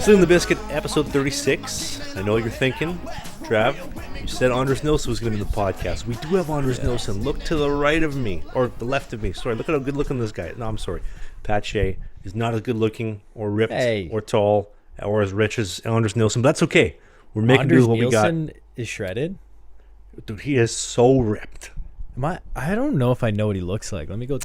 Slangin The Bizkit, episode 36. I know what you're thinking. Trav, you said Anders Nilsson was going to be the podcast. We do have Anders Nilsson. Look to the right of me, or the left of me. Sorry, look at how good looking this guy is. No, I'm sorry. Pat Shea is not as good looking, or ripped, or tall, or as rich as Anders Nilsson, but that's okay. We're making do with what we got. Anders Nilsson is shredded? Dude, he is so ripped. I don't know if I know what he looks like. Let me go.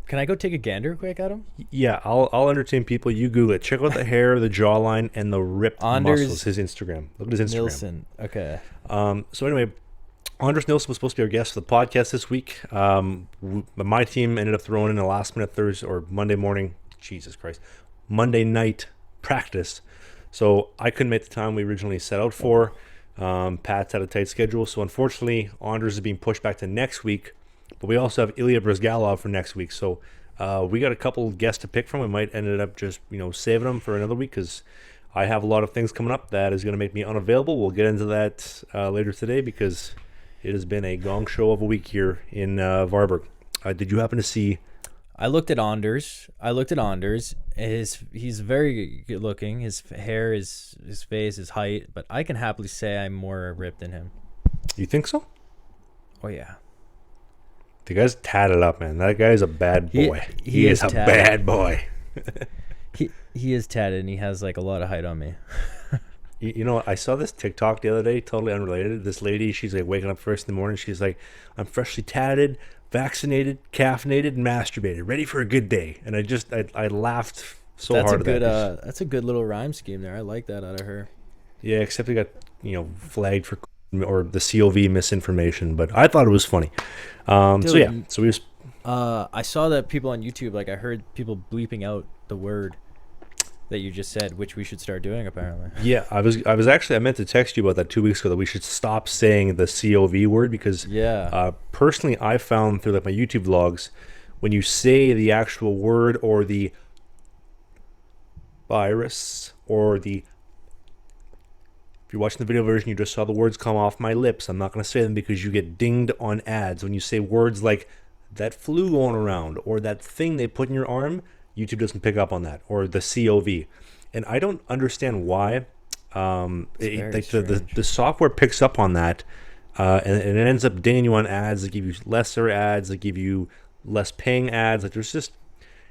Can I go take a gander quick at him? Yeah, I'll entertain people. You Google it. Check out the hair, the jawline, and the ripped muscles. His Instagram. Look at his Instagram. Nilsson. Okay. So anyway, Anders Nilsson was supposed to be our guest for the podcast this week. My team ended up throwing in a last minute Thursday or Monday morning. Jesus Christ, Monday night practice. So I couldn't make the time we originally set out for. Pat's had a tight schedule, so unfortunately Anders is being pushed back to next week, but we also have Ilya Bryzgalov for next week, so we got a couple guests to pick from. We might end up just saving them for another week because I have a lot of things coming up that is going to make me unavailable. We'll get into that later today because it has been a gong show of a week here in Varberg. Did you happen to see? I looked at Anders. He's very good looking. His hair, his face, his height. But I can happily say I'm more ripped than him. You think so? Oh yeah. The guy's tatted up, man. That guy is a bad boy. He is a bad boy. he is tatted, and he has like a lot of height on me. You know, I saw this TikTok the other day, totally unrelated. This lady, she's like waking up first in the morning. She's like, I'm freshly tatted, vaccinated, caffeinated, and masturbated, ready for a good day. And I laughed so hard at that. That's a good little rhyme scheme there. I like that out of her. Yeah, except we got flagged for or the COV misinformation, but I thought it was funny. Dude, so we just. I saw that people on YouTube, like I heard people bleeping out the word that you just said, which we should start doing apparently. Yeah, I meant to text you about that 2 weeks ago, that we should stop saying the COV word because personally I found through my YouTube vlogs, when you say the actual word or the virus or if you're watching the video version, you just saw the words come off my lips. I'm not going to say them because you get dinged on ads. When you say words like that flu going around or that thing they put in your arm, YouTube doesn't pick up on that, or the COV, and I don't understand why. The software picks up on that, and it ends up dinging you on ads. They give you lesser ads. They give you less paying ads. Like there's just,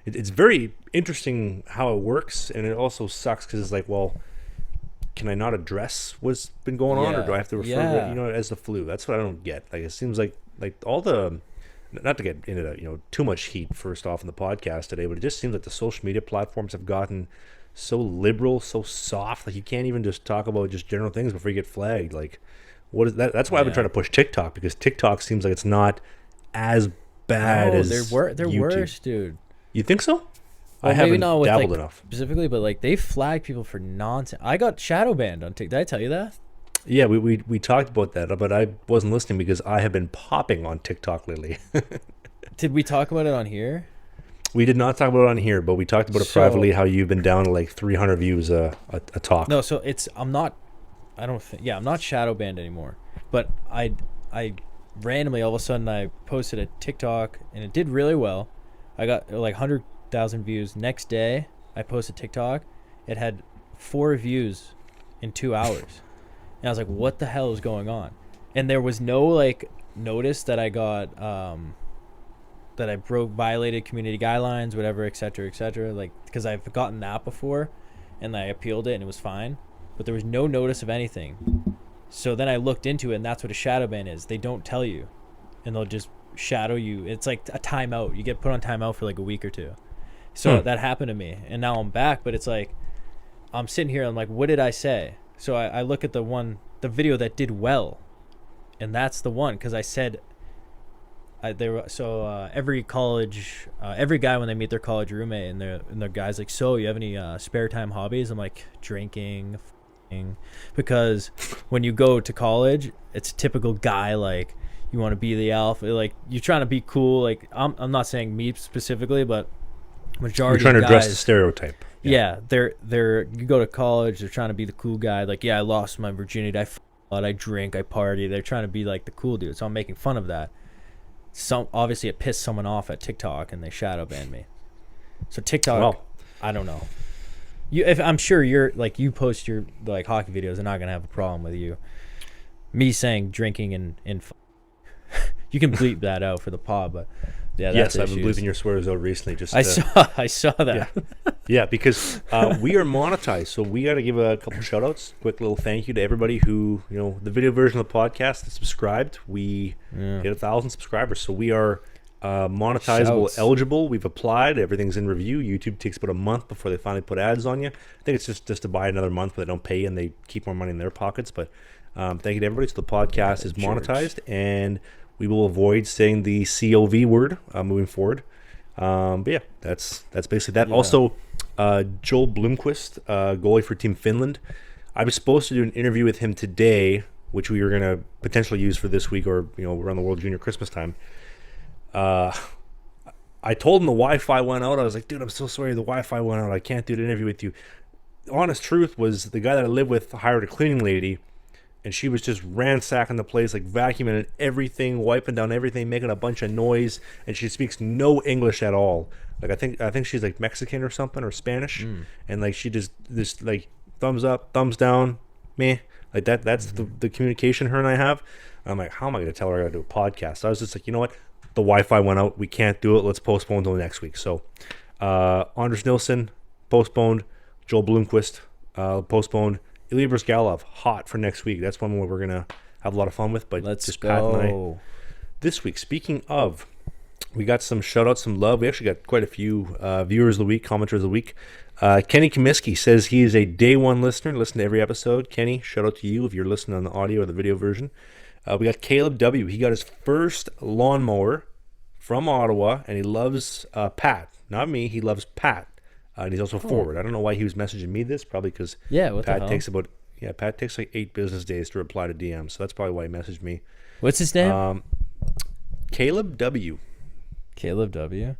it's very interesting how it works, and it also sucks because it's like, well, can I not address what's been going on, or do I have to refer to it, as the flu? That's what I don't get. Like it seems like all the. Not to get into too much heat first off in the podcast today, but it just seems like the social media platforms have gotten so liberal, so soft. Like you can't even just talk about just general things before you get flagged. Like what is that? That's why I've been trying to push TikTok, because TikTok seems like it's not as bad as they're YouTube. worse, dude. You think so? Well, I haven't dabbled enough specifically, but they flag people for nonsense. I got shadow banned on TikTok. Did I tell you that? Yeah, we talked about that, but I wasn't listening because I have been popping on TikTok lately. Did we talk about it on here? We did not talk about it on here, but we talked about it privately, how you've been down to like 300 views a talk. No, so I'm not shadow banned anymore. But I randomly, all of a sudden, I posted a TikTok, and it did really well. I got like 100,000 views. Next day, I posted TikTok. It had 4 views in 2 hours. And I was like, what the hell is going on? And there was no notice that I got that I violated community guidelines, whatever, et cetera, because I've gotten that before and I appealed it and it was fine, but there was no notice of anything. So then I looked into it, and that's what a shadow ban is. They don't tell you, and they'll just shadow you. It's like a timeout. You get put on timeout for like a week or 2. So that happened to me, and now I'm back, but it's like I'm sitting here, I'm like, what did I say? So I look at the video that did well, and that's the one, because I said every college, every guy when they meet their college roommate, and their guy's like, so you have any spare time hobbies? I'm like, drinking, because when you go to college, it's a typical guy, like you want to be the alpha, like you're trying to be cool. Like I'm not saying me specifically, but majority you're trying of to guys, address the stereotype. Yeah, they're you go to college, they're trying to be the cool guy. Like, yeah, I lost my virginity. I drink, I party. They're trying to be like the cool dude. So I'm making fun of that. Obviously it pissed someone off at TikTok and they shadow banned me. So TikTok, well, I don't know. I'm sure you're like, you post your like hockey videos, they're not gonna have a problem with me saying drinking and you can bleep that out for the pod, but yeah, that's yes, I've been bleeping your swears out recently. Just I saw that. Yeah, because we are monetized, so we got to give a couple shout outs. Quick little thank you to everybody who, the video version of the podcast is subscribed. We hit 1,000 subscribers, so we are monetizable eligible. We've applied. Everything's in review. YouTube takes about a month before they finally put ads on you. I think it's just to buy another month, but they don't pay you and they keep more money in their pockets. But thank you to everybody. So the podcast is monetized, and we will avoid saying the COV word moving forward. But yeah, that's basically that. Yeah. Also, Joel Blomqvist, goalie for Team Finland. I was supposed to do an interview with him today, which we were going to potentially use for this week or around the World Junior Christmas time. I told him the Wi-Fi went out. I was like, dude, I'm so sorry the Wi-Fi went out. I can't do the interview with you. The honest truth was the guy that I live with hired a cleaning lady, and she was just ransacking the place, like vacuuming everything, wiping down everything, making a bunch of noise, and she speaks no English at all. Like I think she's like Mexican or something, or Spanish, and like she just like thumbs up, thumbs down, meh, like that. That's the communication her and I have. I'm like, how am I going to tell her I got to do a podcast? So I was just like, you know what, the Wi-Fi went out, we can't do it. Let's postpone until next week. So Anders Nilsson postponed, Joel Blomqvist postponed. Ilya Bryzgalov, hot for next week. That's one where we're going to have a lot of fun with. But let's just go. Pat and I, this week, speaking of, we got some shout-outs, some love. We actually got quite a few viewers of the week, commenters of the week. Kenny Comiskey says he is a day one listener. Listen to every episode. Kenny, shout-out to you if you're listening on the audio or the video version. We got Caleb W. He got his first lawnmower from Ottawa, and he loves Pat. Not me. He loves Pat. And he's also forward. I don't know why he was messaging me this. Probably because Pat takes like 8 business days to reply to DMs. So that's probably why he messaged me. What's his name? Caleb W. Caleb W.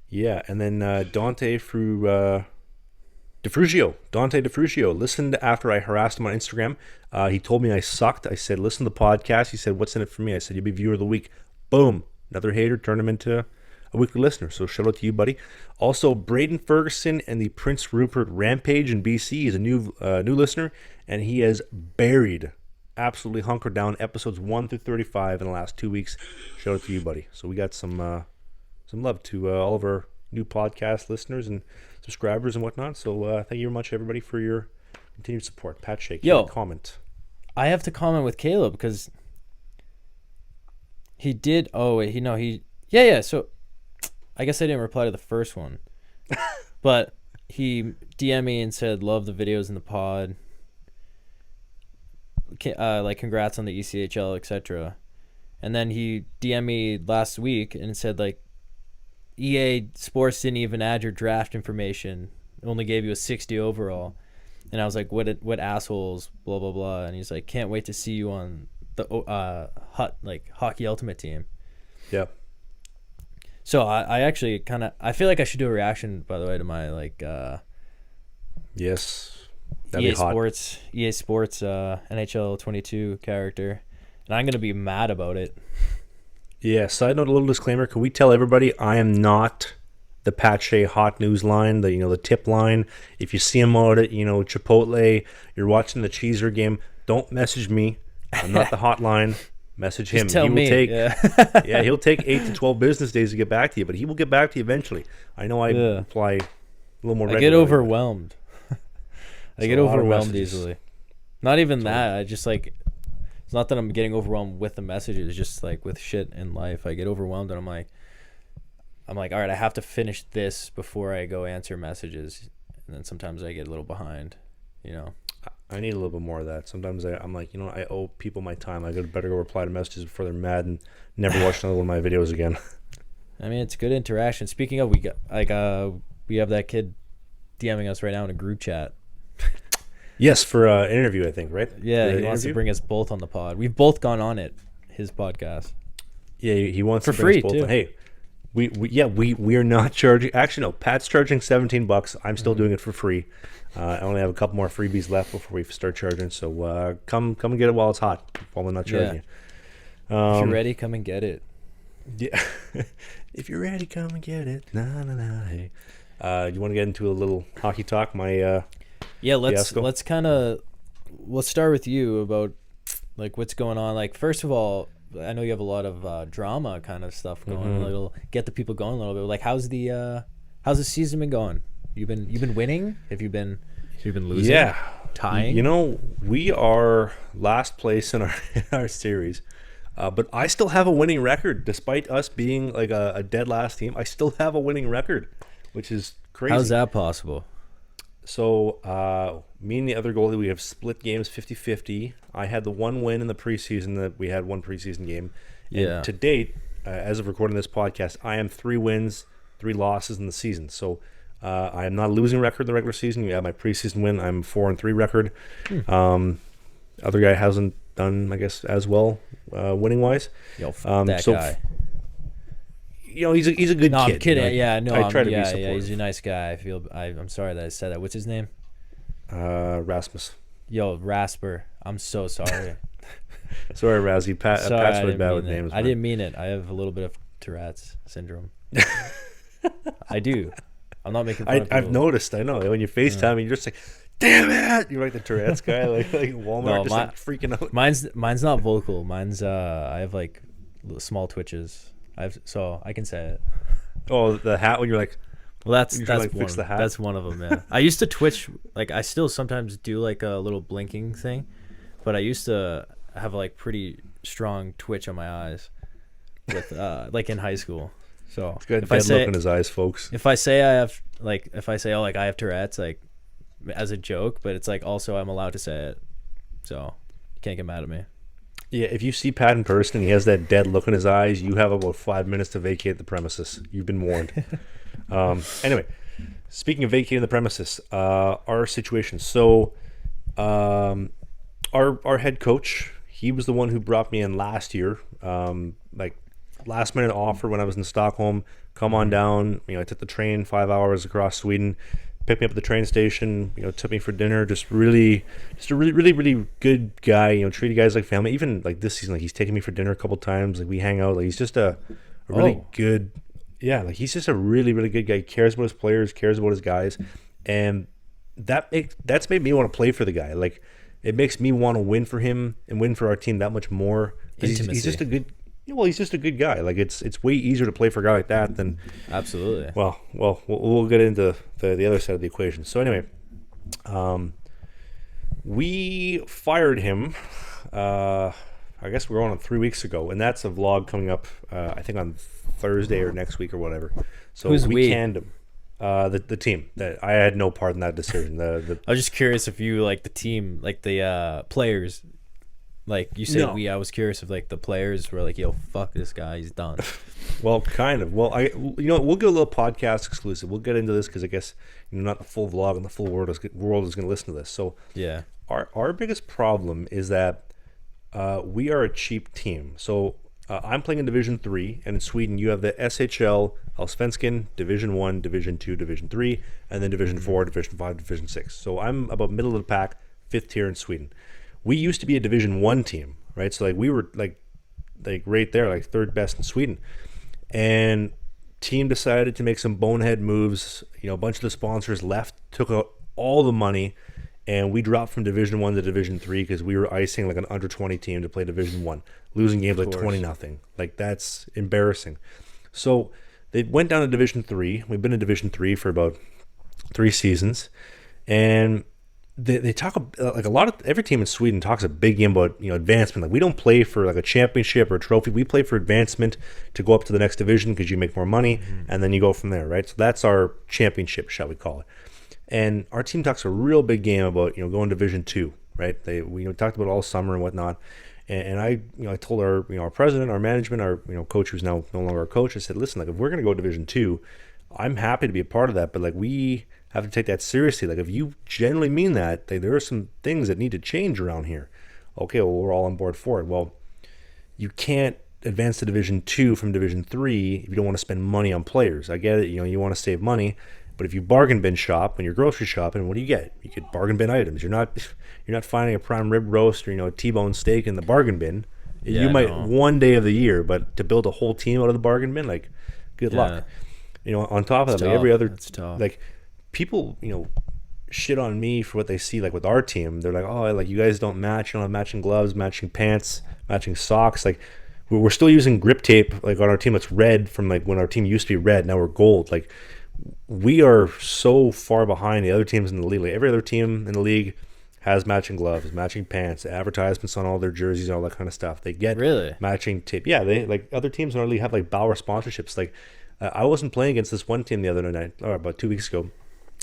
Yeah, and then Dante DeFrugio. Dante DeFrugio listened after I harassed him on Instagram. He told me I sucked. I said, listen to the podcast. He said, what's in it for me? I said, you'll be viewer of the week. Boom. Another hater. Turned him into a weekly listener. So shout out to you, buddy. Also, Braden Ferguson and the Prince Rupert Rampage in BC is a new listener, and he has absolutely hunkered down episodes 1 through 35 in the last 2 weeks. Shout out to you, buddy. So we got some love to all of our new podcast listeners and subscribers and whatnot. So thank you very much, everybody, for your continued support. Pat Shake, comment. I have to comment with Caleb because he did. Oh wait, yeah. So I guess I didn't reply to the first one, but he DM'd me and said, love the videos in the pod. Like congrats on the ECHL, etc. And then he DM'd me last week and said like, EA Sports didn't even add your draft information, only gave you a 60 overall. And I was like, what assholes, blah blah blah. And he's like, can't wait to see you on the Hockey Ultimate Team. Yeah. So I actually I feel like I should do a reaction, by the way, to my yes, EA Sports NHL 22 character, and I'm gonna be mad about it. Yeah. Side note, a little disclaimer: can we tell everybody I am not the Pat Shea hot news line, the tip line. If you see him out at Chipotle, you're watching the Cheeser game, don't message me. I'm not the hotline. Message him. Just tell me. He'll take 8 to 12 business days to get back to you, but he will get back to you eventually. I know I reply a little more regularly. I get overwhelmed. I get overwhelmed easily. Not even that. I just it's not that I'm getting overwhelmed with the messages. It's just like with shit in life. I get overwhelmed and I'm like, all right, I have to finish this before I go answer messages. And then sometimes I get a little behind, I need a little bit more of that. Sometimes I'm like, I owe people my time. I better go reply to messages before they're mad and never watch another one of my videos again. I mean, it's good interaction. Speaking of, we have that kid DMing us right now in a group chat. Yes, for an interview, I think, right? Yeah, he wants to bring us both on the pod. We've both gone on his podcast. Yeah, he wants for to bring free us both too. on. Hey, we are not charging. Actually, no. Pat's charging $17. I'm still doing it for free. I only have a couple more freebies left before we start charging. So come and get it while it's hot. While we're not charging you. If you're ready, come and get it. Yeah. If you're ready, come and get it. Hey. You want to get into a little hockey talk? Let's start with you about like what's going on. Like, first of all, I know you have a lot of drama kind of stuff going. Mm-hmm. A little, get the people going a little bit. Like, how's the season been going? You've been winning? Have you been losing? Yeah, tying. You know, we are last place in our series, but I still have a winning record despite us being like a dead last team. I still have a winning record, which is crazy. How's that possible? So me and the other goalie, we have split games 50-50. I had the one win in the preseason that we had one preseason game. Yeah. And to date, as of recording this podcast, I am 3 wins, 3 losses in the season. So I am not a losing record in the regular season. You have my preseason win. I'm 4-3 record. Other guy hasn't done, I guess, as well winning wise. Yo, that guy. You know, he's a good kid. No, I'm kidding. Like, yeah, no, I try to be yeah, supportive. he's a nice guy. I'm sorry that I said that. What's his name? Rasmus. Yo, Rasper. I'm so sorry. Sorry, Razzie. Pat's really bad with names. I didn't mean it. I have a little bit of Tourette's syndrome. I do. I'm not making fun of people. I've noticed. I know. When you FaceTime, you're just like, damn it! You're like the Tourette's guy, like Walmart, No, just like freaking out. Mine's not vocal. Mine's I have like small twitches. So I can say it. Oh, the hat when you're like, well, that's like, one. fix the hat? That's one of them. Yeah, I used to twitch. Like, I still sometimes do like a little blinking thing, but I used to have like pretty strong twitch on my eyes, with like in high school. So he's got a dead look in his eyes, folks. If I say I have I have Tourette's, like as a joke, but it's like also I'm allowed to say it, so you can't get mad at me. Yeah, if you see Pat in person and he has that dead look in his eyes, you have about 5 minutes to vacate the premises. You've been warned. Anyway, speaking of vacating the premises, our situation. So, our head coach, he was the one who brought me in last year. Like last minute offer when I was in Stockholm. Come on down. You know, I took the train 5 hours across Sweden. Picked me up at the train station, you know, took me for dinner. Just a really good guy. You know, treated guys like family. Even like this season, like he's taken me for dinner a couple times. Like we hang out. Like he's just a really good, yeah. Like he's just a really good guy. He cares about his players, cares about his guys, and that's made me want to play for the guy. Like it makes me want to win for him and win for our team that much more. He's just a good. Well, he's just a good guy. Like it's way easier to play for a guy like that than absolutely. Well, we'll get into the other side of the equation. So anyway, we fired him. I guess we're on 3 weeks ago, and that's a vlog coming up. I think on Thursday or next week or whatever. So we canned him. The team. That I had no part in that decision. I was just curious if you like the team, like the players. Like you said, no. I was curious if like the players were like, "Yo, fuck this guy, he's done." Well, kind of. Well, we'll get a little podcast exclusive. We'll get into this because I guess not the full vlog and the full world is going to listen to this. So yeah, our biggest problem is that we are a cheap team. So I'm playing in Division 3, and in Sweden you have the SHL, Allsvenskan, Division 1, Division 2, Division 3, and then Division 4, Division 5, Division 6. So I'm about middle of the pack, 5th tier in Sweden. We used to be a Division 1 team, right? So like we were like right there, like 3rd best in Sweden. And team decided to make some bonehead moves. You know, a bunch of the sponsors left, took out all the money, and we dropped from Division 1 to Division 3 because we were icing like an under 20 team to play Division 1, losing games like 20-0. Like that's embarrassing. So they went down to Division 3. We've been in Division 3 for about 3 seasons, and they talk like a lot of every team in Sweden talks a big game about advancement. Like we don't play for like a championship or a trophy. We play for advancement to go up to the next division because you make more money, and then you go from there, right? So that's our championship, shall we call it? And our team talks a real big game about going Division 2, right? We talked about it all summer and whatnot. And I told our president, our management, our coach who's now no longer our coach. I said, listen, like if we're gonna go Division 2, I'm happy to be a part of that, but like we have to take that seriously. Like if you genuinely mean that, there are some things that need to change around here. Okay, well we're all on board for it. Well, you can't advance to Division 2 from Division 3 if you don't want to spend money on players. I get it, you want to save money, but if you bargain bin shop when you're grocery shopping, what do you get? You get bargain bin items. You're not finding a prime rib roast or a T-bone steak in the bargain bin. Yeah, you might one day of the year, but to build a whole team out of the bargain bin, like, good luck. On top of that, like every other, like, people, shit on me for what they see, like with our team. They're like, oh, like, you guys don't match. You don't have matching gloves, matching pants, matching socks. Like, we're still using grip tape, like, on our team that's red from, like, when our team used to be red. Now we're gold. Like, we are so far behind the other teams in the league. Like, every other team in the league has matching gloves, matching pants, advertisements on all their jerseys, all that kind of stuff. They get matching tape. Yeah, they, like, other teams in our league have, like, Bauer sponsorships. Like, I wasn't playing against this one team the other night, or about 2 weeks ago,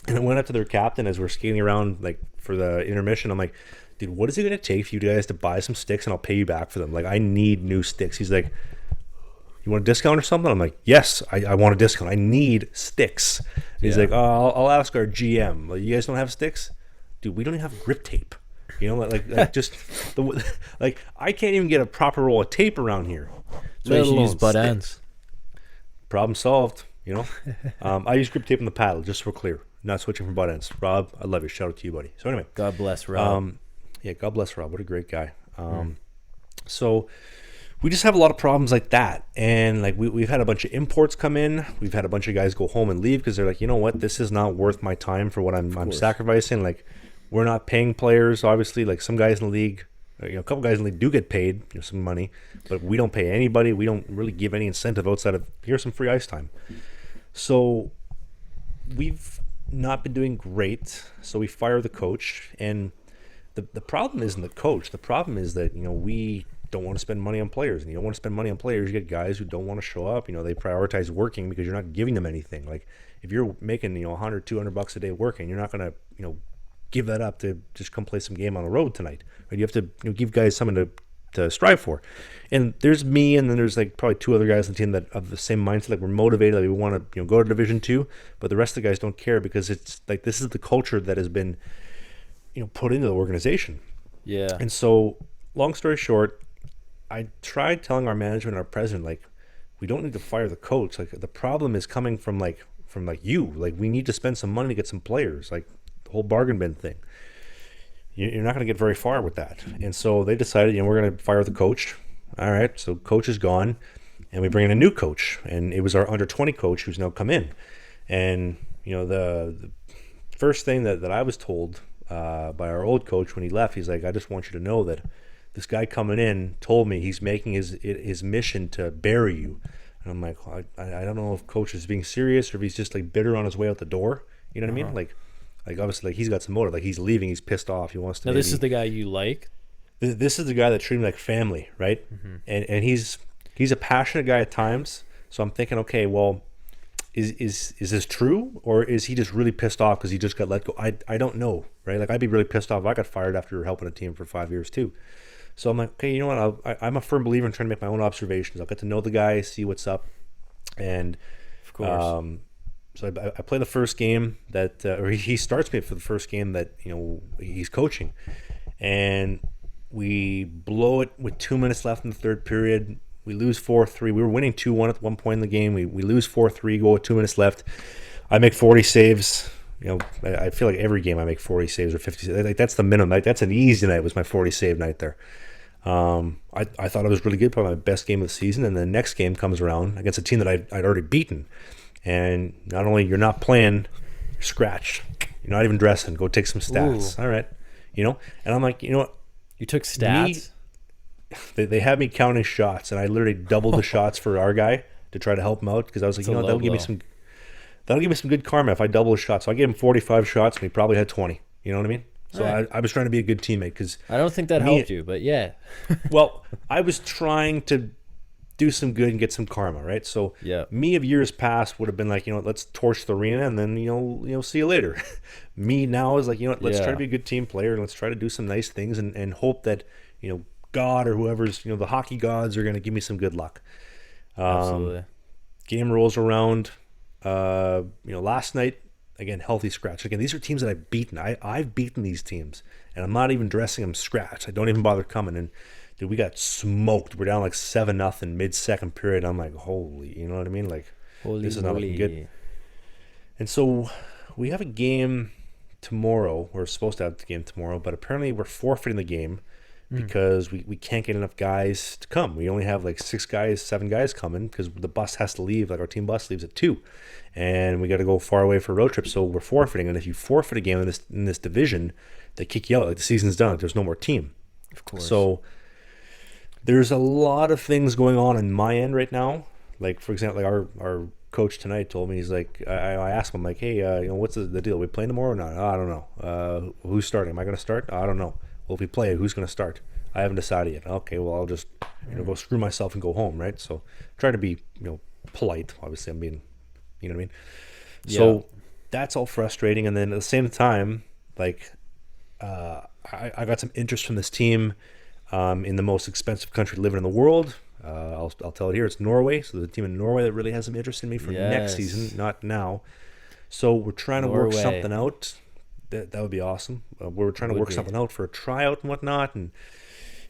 and I went up to their captain as we're skating around, like, for the intermission. I'm like, dude, what is it going to take for you guys to buy some sticks and I'll pay you back for them? Like, I need new sticks. He's like, you want a discount or something? I'm like, yes, I want a discount. I need sticks. He's like, oh, I'll ask our GM. Like, you guys don't have sticks? Dude, we don't even have grip tape. Like just like, I can't even get a proper roll of tape around here. So you should use butt ends. Problem solved. I use grip tape on the paddle, just so we're clear. Not switching from butt ends. Rob, I love you. Shout out to you, buddy. So anyway, God bless Rob. Yeah, God bless Rob. What a great guy. So we just have a lot of problems like that, and like we've had a bunch of imports come in. We've had a bunch of guys go home and leave because they're like, you know what, this is not worth my time for what I'm sacrificing. Like, we're not paying players, obviously. Like, some guys in the league, a couple guys in the league do get paid some money, but we don't pay anybody. We don't really give any incentive outside of, here's some free ice time. So we've not been doing great. So we fire the coach, and the problem isn't the coach. The problem is that we don't want to spend money on players, and you don't want to spend money on players. You get guys who don't want to show up. They prioritize working because you're not giving them anything. Like, if you're making $100, $200 a day working, you're not gonna give that up to just come play some game on the road tonight. Right? You have to give guys something to strive for. And there's me, and then there's like probably 2 other guys on the team that have the same mindset. Like, we're motivated, like we want to go to Division 2, but the rest of the guys don't care because it's like, this is the culture that has been put into the organization. Yeah. And so, long story short, I tried telling our management and our president, like, we don't need to fire the coach. Like, the problem is coming from you. Like, we need to spend some money to get some players. Like, the whole bargain bin thing. You're not going to get very far with that. And so they decided, we're going to fire the coach. All right, so coach is gone, and we bring in a new coach. And it was our under-20 coach who's now come in. And, the first thing that I was told by our old coach when he left, he's like, I just want you to know that this guy coming in told me he's making his mission to bury you. And I'm like, I don't know if coach is being serious or if he's just like bitter on his way out the door. You know what I mean? Like obviously, like, he's got some motive. Like, he's leaving. He's pissed off. He wants to. Now, this is the guy you like? This is the guy that treated me like family, right? Mm-hmm. And he's a passionate guy at times. So I'm thinking, okay, well, is this true, or is he just really pissed off because he just got let go? I don't know, right? Like, I'd be really pissed off if I got fired after helping a team for 5 years too. So I'm like, okay, you know what? I'm a firm believer in trying to make my own observations. I'll get to know the guy, see what's up, and of course. So I play the first game that, or he starts me for the first game that he's coaching, and we blow it with 2 minutes left in the third period. We lose 4-3. We were winning 2-1 at one point in the game. We lose 4-3. Go with 2 minutes left. I make 40 saves. I feel like every game I make 40 saves or 50 saves. Like, that's the minimum. Like, that's an easy night. Was my 40 save night there. I thought it was really good. Probably my best game of the season. And the next game comes around against a team that I'd already beaten. And not only you're not playing, you're scratched. You're not even dressing. Go take some stats. Ooh. All right. And I'm like, you know what? You took stats? They had me counting shots, and I literally doubled the shots for our guy to try to help him out because I was like, that'll give me some good karma if I double his shots. So I gave him 45 shots, and he probably had 20. You know what I mean? So right. I was trying to be a good teammate because I don't think that helped you, but yeah. Well, I was trying to do some good and get some karma, right? So me of years past would have been like, let's torch the arena and then see you later. Me now is like, let's try to be a good team player and let's try to do some nice things and hope that God or whoever's the hockey gods are going to give me some good luck. Absolutely. Game rolls around. Last night, again, healthy scratch. Again, these are teams that I've beaten. I've beaten these teams, and I'm not even dressing them scratch. I don't even bother coming. And dude, we got smoked. We're down like 7-0 mid-second period. I'm like, holy, you know what I mean? Like, this is not looking good. And so we have a game tomorrow. We're supposed to have the game tomorrow, but apparently we're forfeiting the game because we can't get enough guys to come. We only have like 7 guys coming because the bus has to leave. Like our team bus leaves at 2, and we got to go far away for a road trip. So we're forfeiting. And if you forfeit a game in this division, they kick you out. Like the season's done. Like, there's no more team. Of course. So there's a lot of things going on my end right now. Like for example, like our coach tonight told me, he's like, I asked him, like, hey, what's the deal? We playing tomorrow or not? Oh, I don't know. Who's starting? Am I going to start? I don't know. Well, if we play, who's going to start? I haven't decided yet. Okay, well, I'll just go screw myself and go home, right? So try to be polite. Obviously, I'm being, you know what I mean? Yeah. So that's all frustrating. And then at the same time, like, I got some interest from this team in the most expensive country living in the world. I'll tell it here. It's Norway. So there's a team in Norway that really has some interest in me for next season, not now. So we're trying to work something out. That would be awesome. We're trying to work something out for a tryout and whatnot. And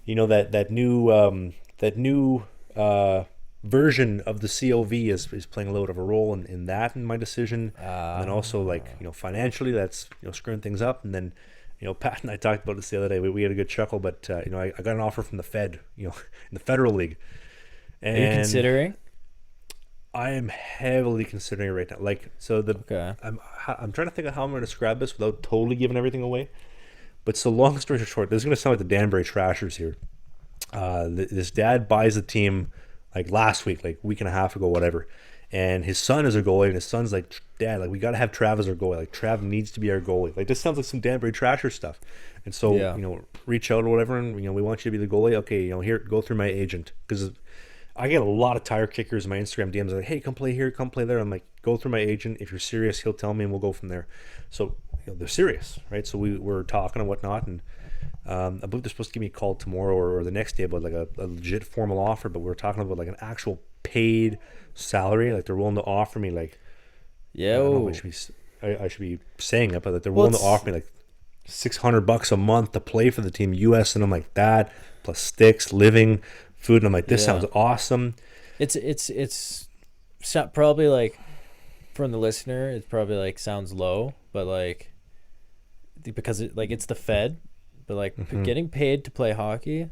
that new version of the COV is playing a little bit of a role in that in my decision. And then also financially, that's screwing things up. And then Pat and I talked about this the other day. We had a good chuckle, but I got an offer from the Fed, in the Federal League. And are you considering? I am heavily considering it right now. Like, so I'm trying to think of how I'm going to describe this without totally giving everything away. But so long story short, this is going to sound like the Danbury Trashers here. This dad buys the team like last week, like week and a half ago, whatever. And his son is a goalie, and his son's like, Dad, like we got to have Trav as our goalie. Like Trav needs to be our goalie. Like this sounds like some Danbury Trasher stuff. And so, reach out or whatever, and we want you to be the goalie. Okay, here, go through my agent, because I get a lot of tire kickers in my Instagram DMs like, hey, come play here, come play there. I'm like, go through my agent. If you're serious, he'll tell me, and we'll go from there. So they're serious, right? So we're talking and whatnot, and I believe they're supposed to give me a call tomorrow or the next day about like a legit formal offer. But we're talking about like an actual paid salary. Like they're willing to offer me like, I don't know if I should be saying it, but that they're willing to offer me like $600 a month to play for the team US, and I'm like, that plus sticks, living, food, and I'm like, this sounds awesome. It's probably like, from the listener, it's probably like sounds low, but like because it's the Fed, but like getting paid to play hockey,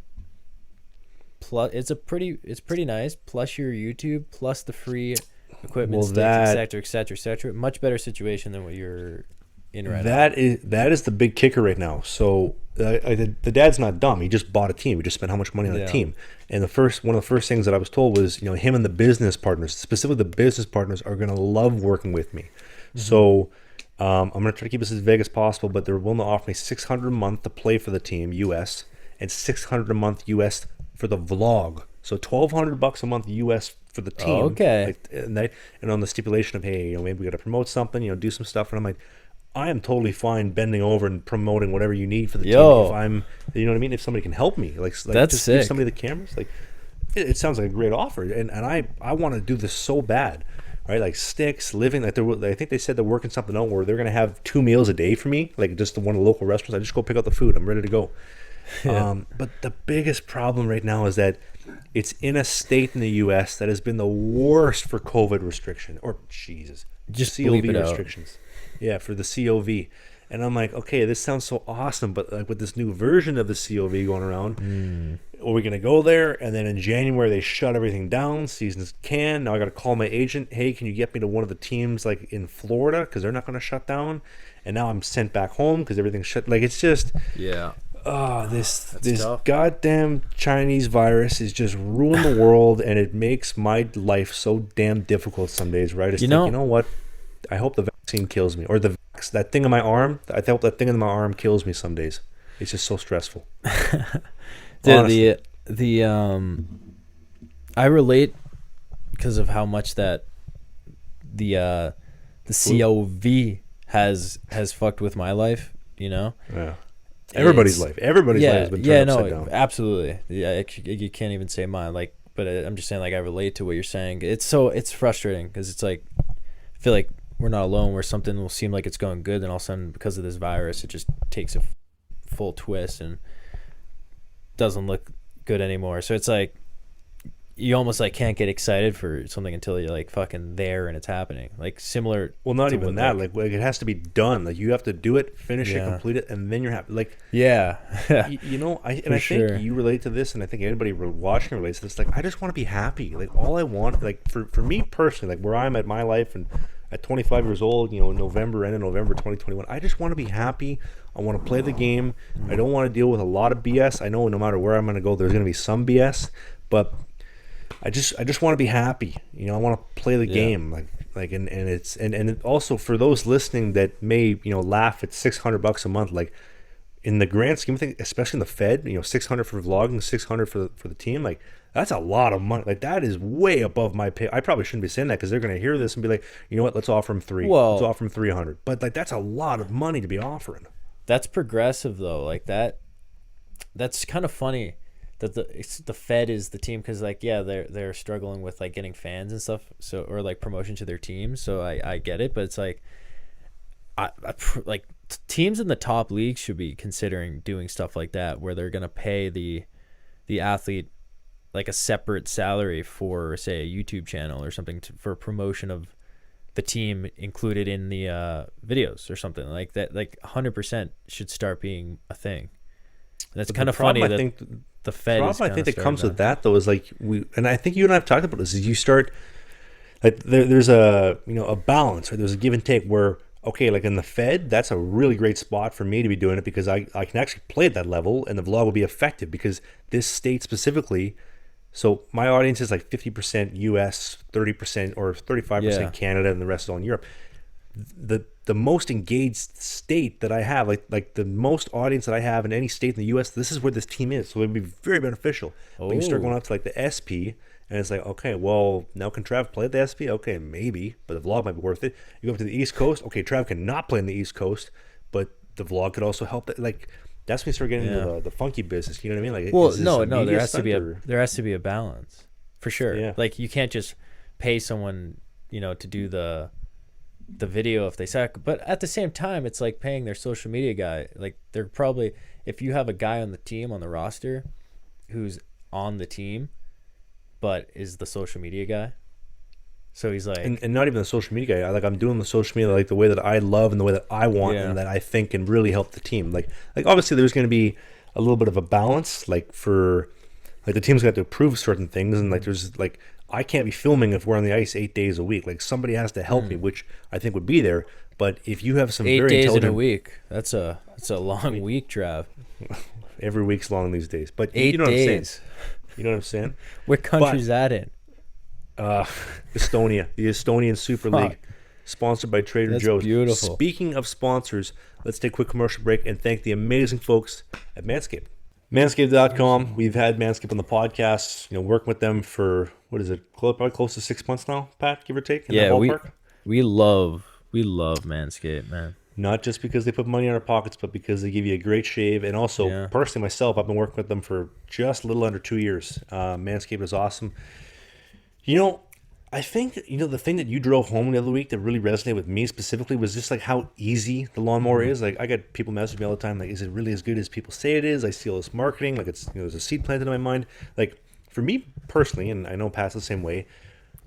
plus it's pretty nice, plus your YouTube, plus the free equipment, sticks, etc. Much better situation than what you're in right now. That is the big kicker right now. So the dad's not dumb. He just bought a team. He just spent how much money on a team. And one of the first things that I was told was, him and the business partners, specifically the business partners, are going to love working with me. So I'm going to try to keep this as vague as possible, but they're willing to offer me $600 a month to play for the team US, and $600 a month US for the vlog. So $1,200 a month US for the team. Okay. And on the stipulation of, hey, maybe we got to promote something, do some stuff. And I'm like, I am totally fine bending over and promoting whatever you need for the team. If I'm, you know what I mean? If somebody can help me, like that's just sick. Give somebody the cameras, like it sounds like a great offer. And I want to do this so bad, right? Like sticks, living. Like I think they said they're working something out where they're gonna have 2 meals a day for me, like just one of the local restaurants. I just go pick out the food. I'm ready to go. But the biggest problem right now is that it's in a state in the U.S. that has been the worst for COVID restriction, or just COV restrictions. Yeah, for the COV. And I'm like, okay, this sounds so awesome, but like with this new version of the COV going around, are we going to go there? And then in January, they shut everything down. Seasons can. Now I got to call my agent. Hey, can you get me to one of the teams like in Florida? Because they're not going to shut down. And now I'm sent back home because everything's shut. Like it's just, this goddamn Chinese virus is just ruining the world, and it makes my life so damn difficult some days, right? It's you know what? I hope the vaccine kills me, or that thing in my arm. I hope that thing in my arm kills me some days. It's just so stressful. Dude, I relate because of how much that the COV has fucked with my life. Yeah. Everybody's life has been turned upside down. Absolutely. Yeah, you can't even say mine. Like, but I'm just saying, like, I relate to what you're saying. It's frustrating because it's like I feel like we're not alone where something will seem like it's going good, and all of a sudden because of this virus it just takes a full twist and doesn't look good anymore. So it's like you almost like can't get excited for something until you're like fucking there and it's happening. Like similar. Well, not to even what, that. Like it has to be done. Like you have to do it, finish it, Yeah. complete it, and then you're happy. Like Yeah. you know, I For think sure. you relate to this, and I think anybody watching relates to this. Like I just want to be happy. Like all I want, like for me personally, like where I'm at my life and at 25 years old, you know, end of November 2021, I just want to be happy. I want to play the game. I don't want to deal with a lot of BS. I know no matter where I'm going to go, there's going to be some BS, but I just want to be happy. You know, I want to play the game. And it also for those listening that may, you know, laugh at $600 a month, like in the grand scheme of things, especially in the Fed, you know, 600 for vlogging, 600 for the team, like that's a lot of money. Like that is way above my pay. I probably shouldn't be saying that because they're going to hear this and be like, you know what, let's offer him three. Well, let's offer him 300. But like that's a lot of money to be offering. that's progressive though. Like that's kind of funny that the Fed is the team, because like they're struggling with like getting fans and stuff, so or like promotion to their team. So I get it, but it's like like teams in the top leagues should be considering doing stuff like that, where they're gonna pay the athlete like a separate salary for, say, a YouTube channel or something for promotion of the team included in the videos or something like that. Like 100% should start being a thing. And it's kind of funny that the Fed is I think that comes with that though is like and I think you and I have talked about this, is you start like there's a, you know, a balance, or there's a give and take where, okay, like in the Fed, that's a really great spot for me to be doing it because I can actually play at that level and the vlog will be effective because this state specifically. So my audience is like 50% US, 30% or 35% Canada, and the rest is all in Europe. The most engaged state that I have, like the most audience that I have in any state in the US, this is where this team is. So it'd be very beneficial. But you start going up to like the SP, and it's like, okay, well, now can Trav play at the SP? Okay, maybe, but the vlog might be worth it. You go up to the East Coast, okay, Trav cannot play in the East Coast, but the vlog could also help. Like that's when you start getting into the funky business. You know what I mean? Like, well, no, there has to be a balance for sure. Yeah. Like you can't just pay someone, you know, to do the video if they suck, but at the same time it's like paying their social media guy. Like they're probably, if you have a guy on the team, on the roster, who's on the team but is the social media guy, so he's like, and not even the social media guy, like I'm doing the social media like the way that I love and the way that I want and that I think can really help the team. Like obviously there's going to be a little bit of a balance, like for like the team's got to approve certain things, and like there's like I can't be filming if we're on the ice 8 days a week. Like somebody has to help me, which I think would be there. But if you have some 8 very days in intelligent a week, that's a long week, Trav. Every week's long these days. But 8 you know days. what I'm saying. You know what I'm saying? What country's that in? Estonia, the Estonian Super League, sponsored by Trader That's Joe's. beautiful. Speaking of sponsors, let's take a quick commercial break and thank the amazing folks at Manscaped. Manscaped.com. We've had Manscaped on the podcast, you know, working with them for, what is it, probably close to 6 months now, Pat, give or take, in that ballpark? we love Manscaped, man. Not just because they put money in our pockets, but because they give you a great shave. And also, personally, myself, I've been working with them for just a little under 2 years. Manscaped is awesome. You know, I think, you know, the thing that you drove home the other week that really resonated with me specifically was just like how easy the lawnmower is. Like I get people message me all the time, like, is it really as good as people say it is? I see all this marketing, like it's, you know, there's a seed planted in my mind. Like for me personally, and I know Pat's the same way,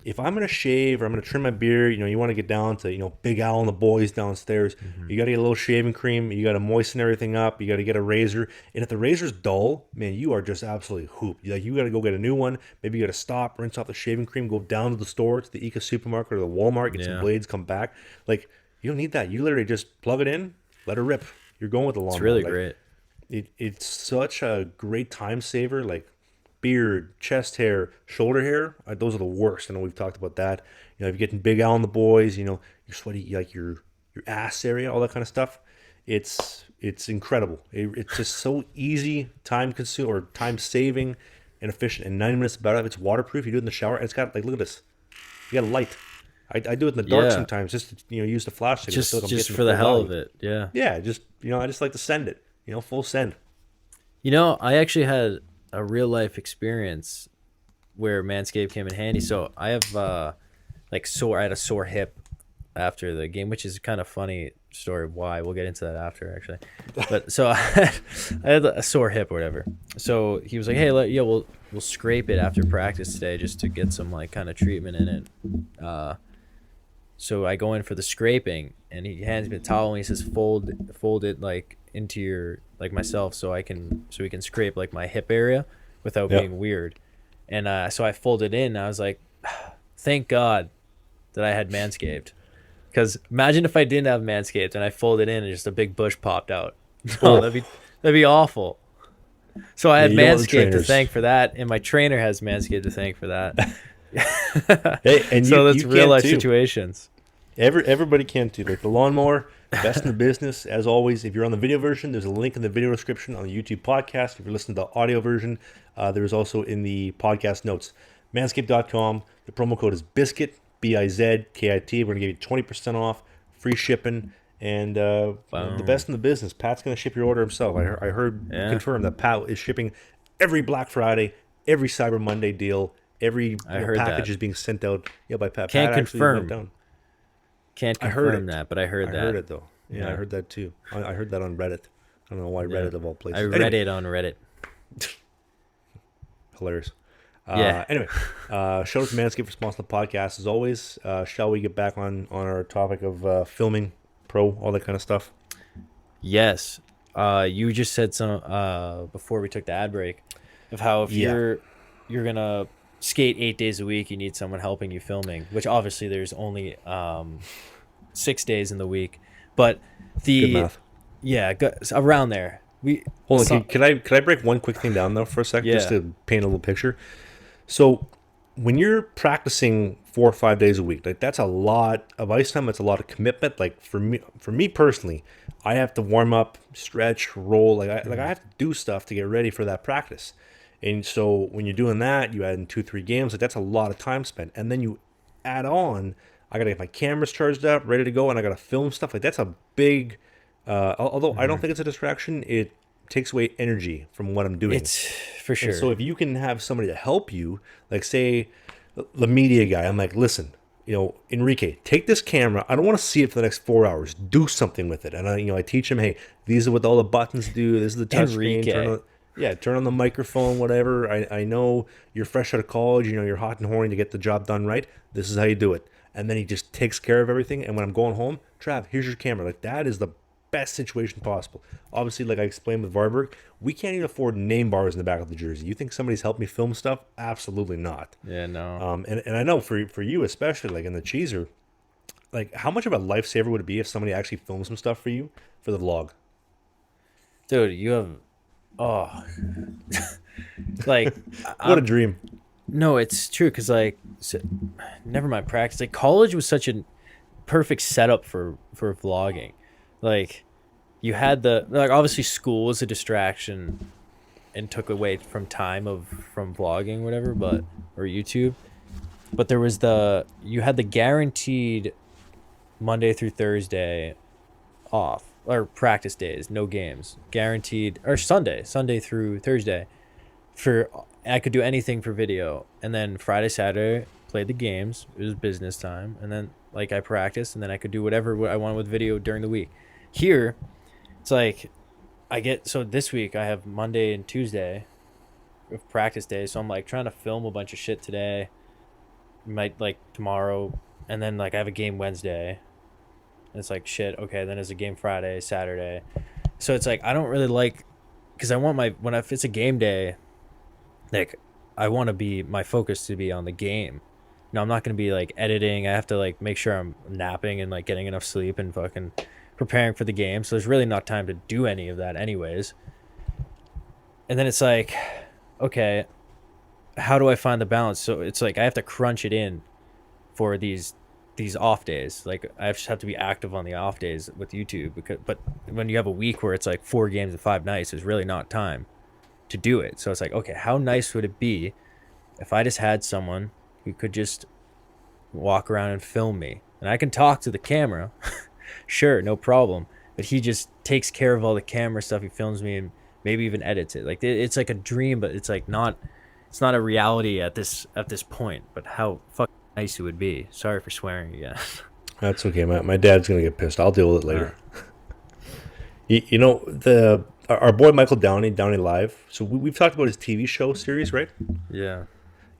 if I'm going to shave or I'm going to trim my beard, you know, you want to get down to, you know, Big Al and the boys downstairs. You got to get a little shaving cream. You got to moisten everything up. You got to get a razor. And if the razor's dull, man, you are just absolutely hooped. Like, you got to go get a new one. Maybe you got to stop, rinse off the shaving cream, go down to the store, to the Ika supermarket or the Walmart, get some blades, come back. Like, you don't need that. You literally just plug it in, let it rip. You're going with the lawnmower. It's really great. It's such a great time saver. Like, beard, chest hair, shoulder hair, those are the worst. I know we've talked about that. You know, if you're getting Big Al and the boys, you know, you're sweaty, like your ass area, all that kind of stuff. It's incredible. It's just so easy, time saving, and efficient. And 90 minutes about it. It's waterproof. You do it in the shower. And it's got, like, look at this. You got a light. I do it in the dark sometimes, just to, you know, use the flashlight. Just like for the hell of it. Yeah. Yeah. Just, you know, I just like to send it. You know, full send. You know, I actually had a real life experience where Manscaped came in handy. So I have I had a sore hip after the game, which is kind of funny story why. We'll get into that after, actually. But so I had a sore hip or whatever. So he was like, hey, we'll scrape it after practice today just to get some like kind of treatment in it. So I go in for the scraping, and he hands me a towel and he says, fold it like into your, like myself, so we can scrape like my hip area without being weird. And so I folded in, and I was like, thank God that I had Manscaped. Because imagine if I didn't have Manscaped and I folded in and just a big bush popped out. Oh, that'd be awful. So I had Manscaped to thank for that, and my trainer has Manscaped to thank for that. Hey, and so that's real life situations. Everybody can too. Like the lawnmower, best in the business. As always, if you're on the video version, there's a link in the video description on the YouTube podcast. If you're listening to the audio version, there's also in the podcast notes. Manscaped.com. The promo code is Bizkit, BIZKIT. We're gonna give you 20% off, free shipping, and the best in the business. Pat's gonna ship your order himself. I heard confirmed that Pat is shipping every Black Friday, every Cyber Monday deal. Every package is being sent out by Pat. Can't Pat confirm. Went down. Can't confirm that, but I heard that. I heard it though. Yeah, I heard that too. I heard that on Reddit. I don't know why Reddit of all places. I read it on Reddit. Hilarious. Anyway, shout out to Manscaped for sponsoring the podcast as always. Shall we get back on our topic of filming, pro, all that kind of stuff? Yes. You just said some before we took the ad break of how if you're gonna skate 8 days a week, you need someone helping you filming, which obviously there's only 6 days in the week, but good math. Around there. Hold on, can I break one quick thing down though for a second, just to paint a little picture? So when you're practicing 4 or 5 days a week, like that's a lot of ice time. That's a lot of commitment. Like for me personally, I have to warm up, stretch, roll. Like I have to do stuff to get ready for that practice. And so when you're doing that, you add in 2-3 games. Like that's a lot of time spent. And then you add on, I gotta get my cameras charged up, ready to go, and I gotta film stuff. Like that's a big. Although I don't think it's a distraction, it takes away energy from what I'm doing. It's for sure. And so if you can have somebody to help you, like say the media guy, I'm like, listen, Enrique, take this camera. I don't want to see it for the next 4 hours. Do something with it. And I teach him, hey, these are what all the buttons do. This is the touch screen. Turn on the microphone, whatever. I know you're fresh out of college. You're hot and horny to get the job done right. This is how you do it. And then he just takes care of everything. And when I'm going home, Trav, here's your camera. Like that is the best situation possible. Obviously, like I explained with Varberg, we can't even afford name bars in the back of the jersey. You think somebody's helped me film stuff? Absolutely not. Yeah, no. And I know for you especially, like in the cheeser, like how much of a lifesaver would it be if somebody actually filmed some stuff for you for the vlog? Dude, you have like what a dream. No, it's true because never mind practice. Like college was such a perfect setup for vlogging. Like you had obviously school was a distraction and took away from from vlogging, whatever, or YouTube. But there was you had the guaranteed Monday through Thursday off, or practice days, no games, guaranteed, or Sunday through Thursday. I could do anything for video, and then Friday, Saturday played the games. It was business time, and then I practiced, and then I could do whatever I wanted with video during the week. Here, it's like so this week I have Monday and Tuesday of practice days, so I'm trying to film a bunch of shit today, might tomorrow, and then I have a game Wednesday, and it's shit, okay, then there's a game Friday, Saturday, so it's I don't really because I want if it's a game day, I want my focus to be on the game. No, I'm not going to be editing. I have to make sure I'm napping and getting enough sleep and fucking preparing for the game. So there's really not time to do any of that anyways. And then it's okay, how do I find the balance? So it's I have to crunch it in for these off days. I just have to be active on the off days with YouTube but when you have a week where it's 4 games and 5 nights, there's really not time to do it. So it's okay, how nice would it be if I just had someone who could just walk around and film me, and I can talk to the camera sure, no problem, but he just takes care of all the camera stuff. He films me and maybe even edits it. It's a dream, but it's not a reality at this point. But how fucking nice it would be. Sorry for swearing again. That's okay. My dad's gonna get pissed. I'll deal with it later. You know our boy Michael DownieLive. So we've talked about his TV show series, right? Yeah.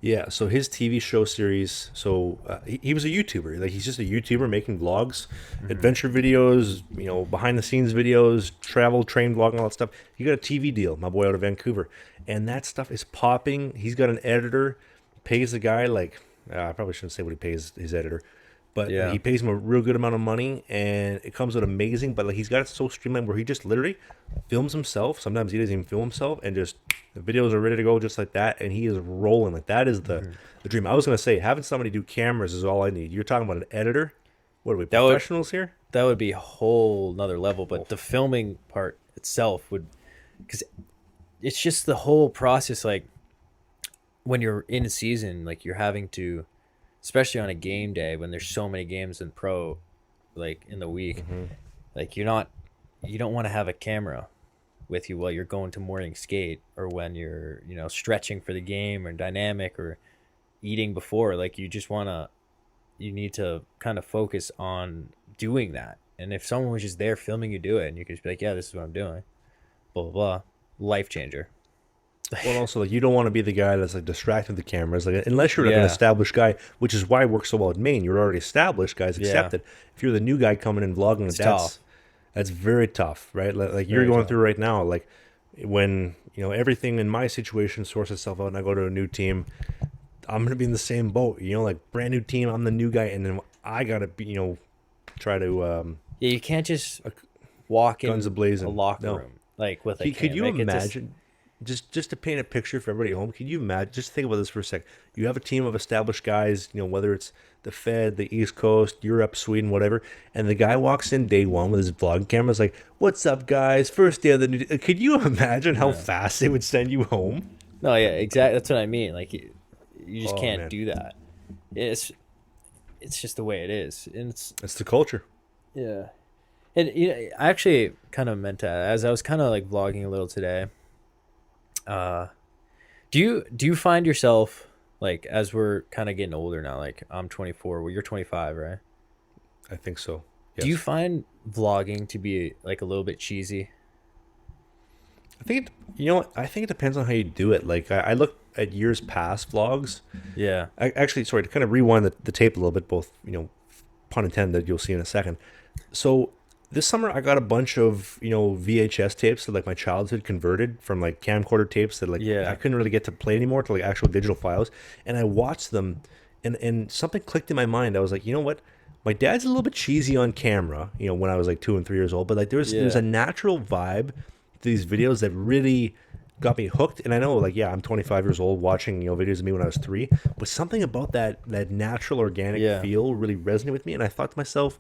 Yeah. So his TV show series. So he was a YouTuber. Like he's just a YouTuber making vlogs, adventure videos. Behind the scenes videos, travel, train vlogging, all that stuff. He got a TV deal, my boy out of Vancouver, and that stuff is popping. He's got an editor, pays the guy like I probably shouldn't say what he pays his editor. But Yeah. he pays him a real good amount of money, and it comes out amazing. But like he's got it so streamlined where he just literally films himself. Sometimes he doesn't even film himself, and just the videos are ready to go just like that, and he is rolling. Like that is the dream. I was gonna say having somebody do cameras is all I need. You're talking about an editor. What are we, That would professionals here? that would be a whole nother level. But the filming part itself would, because it's just the whole process. Like when you're in season, like you're having to, especially on a game day when there's so many games in pro, like in the week, like you don't want to have a camera with you while you're going to morning skate or when you're stretching for the game or dynamic or eating before. Like you need to kind of focus on doing that. And if someone was just there filming you do it, and you could just be like, yeah, this is what I'm doing, blah blah blah, life changer. Well, also like you don't want to be the guy that's like distracting the cameras, like unless you're like an Yeah. established guy, which is why it works so well in Maine. You're already established, guys accept it. If you're the new guy coming in vlogging, It's that's tough. that's very tough, right? Like you're Very going tough. through right now. Like when everything in my situation sorts itself out, and I go to a new team, I'm gonna be in the same boat. Like brand new team, I'm the new guy, and then I gotta be try to Yeah, you can't just walk in guns a blazing. a locker No. room like with a Could cam. you Like, it just- imagine, just to paint a picture for everybody at home? Can you imagine? Just think about this for a sec. You have a team of established guys, whether it's the Fed, the East Coast, Europe, Sweden, whatever, and the guy walks in day one with his vlog camera. Is like, "What's up, guys? First day of the new." Could you imagine how fast they would send you home? No, yeah, exactly. That's what I mean. Like you just Oh, can't man. do that. It's just the way it is, and it's It's the culture. yeah. And I actually kind of meant to, as I was kind of like vlogging a little today. Do you find yourself like, as we're kind of getting older now? Like I'm 24, well you're 25, right? I think so. Yes. Do you find vlogging to be like a little bit cheesy? I think I think it depends on how you do it. Like I look at years past vlogs. Yeah. Actually, sorry, to kind of rewind the tape a little bit, both pun intended, you'll see in a second. So this summer I got a bunch of VHS tapes that like my childhood converted from like camcorder tapes that like Yeah. I couldn't really get to play anymore to like actual digital files, and I watched them, and something clicked in my mind. I was like, you know what? My dad's a little bit cheesy on camera, when I was like 2 and 3 years old, but like there's Yeah. a natural vibe to these videos that really got me hooked. And I know, like, yeah, I'm 25 years old watching videos of me when I was 3, but something about that natural organic Yeah. feel really resonated with me. And I thought to myself,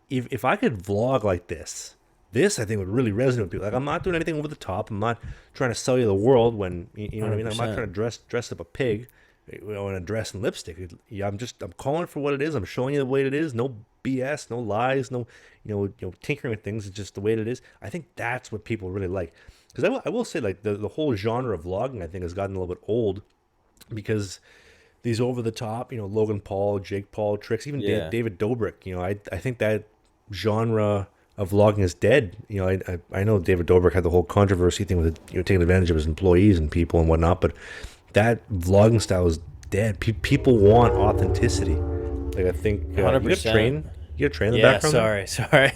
if I could vlog like this I think would really resonate with people. Like, I'm not doing anything over the top. I'm not trying to sell you the world when you know what I mean. I'm not 100%. trying to dress up a pig, in a dress and lipstick. I'm calling it for what it is. I'm showing you the way it is. No BS, no lies, no tinkering with things. It's just the way it is. I think that's what people really like. Because I will say, like, the whole genre of vlogging, I think, has gotten a little bit old, because these over the top, Logan Paul, Jake Paul tricks, even Yeah. David Dobrik, I think that genre of vlogging is dead. I know David Dobrik had the whole controversy thing with taking advantage of his employees and people and whatnot, but that vlogging style is dead. People want authenticity. Like, I think you got 100%. You got train in the Yeah, background. sorry.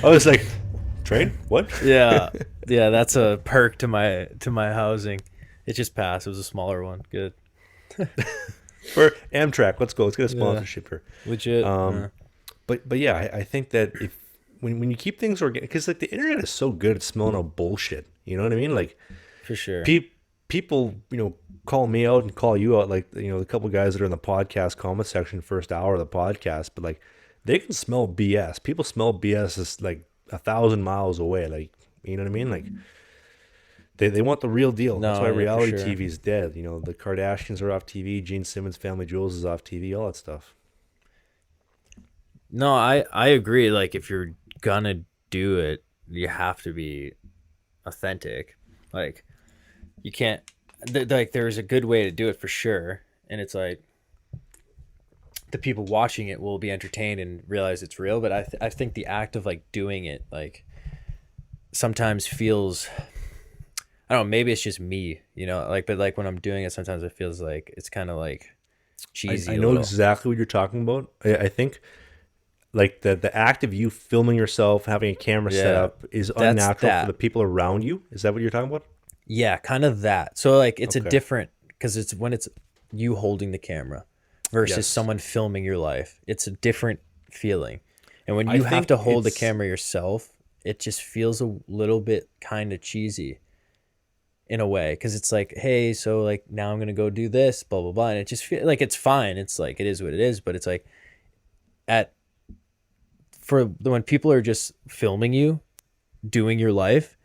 I was like, train? What? Yeah. Yeah, that's a perk to my housing. It just passed. It was a smaller one. Good. For Amtrak, let's go. Let's get a sponsorship here. Legit. But yeah, I think that if when you keep things organic, because like the internet is so good at smelling out bullshit. You know what I mean? Like, For sure. people call me out and call you out, like the couple guys that are in the podcast comment section first hour of the podcast, but like they can smell BS. People smell BS is like 1,000 miles away. Like, you know what I mean? Like they want the real deal. That's No, why yeah, for reality sure. TV is dead. The Kardashians are off TV. Gene Simmons' Family Jewels is off TV. All that stuff. No, I agree. Like, if you're gonna do it, you have to be authentic. Like, you can't. Like, there's a good way to do it for sure, and it's like, the people watching it will be entertained and realize it's real. But I think the act of like doing it like sometimes feels, I don't know, maybe it's just me, you know, like, but like when I'm doing it, sometimes it feels like it's kind of like cheesy. I know exactly what you're talking about. I think like the act of you filming yourself, having a camera set up is unnatural for the people around you. Is that what you're talking about? Yeah, kind of that. So like it's a Okay. different, because it's when it's you holding the camera versus someone filming your life. It's a different feeling. And when you have to hold the camera yourself, it just feels a little bit kind of cheesy in a way, because it's like, hey, so like now I'm gonna go do this, blah blah blah, and it just feels like it's fine. It's like it is what it is, but it's like when people are just filming you doing your life,